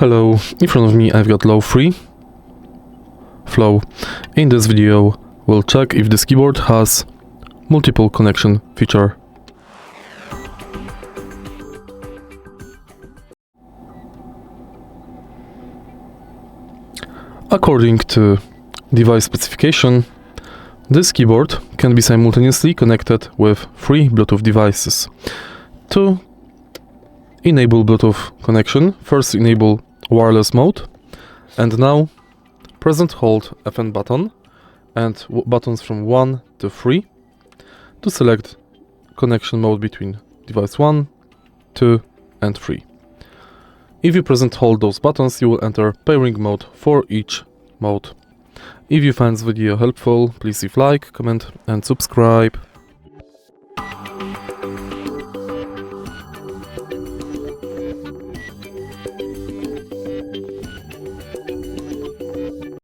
Hello, in front of me I've got LOFREE Flow. In this video we'll check if this keyboard has multiple connection feature. According to device specification, this keyboard can be simultaneously connected with 3 Bluetooth devices. To enable Bluetooth connection, first enable wireless mode, and now press and hold FN button and buttons from 1 to 3 to select connection mode between device 1, 2 and 3. If you press and hold those buttons, you will enter pairing mode for each mode. If you find this video helpful, please leave like, comment and subscribe.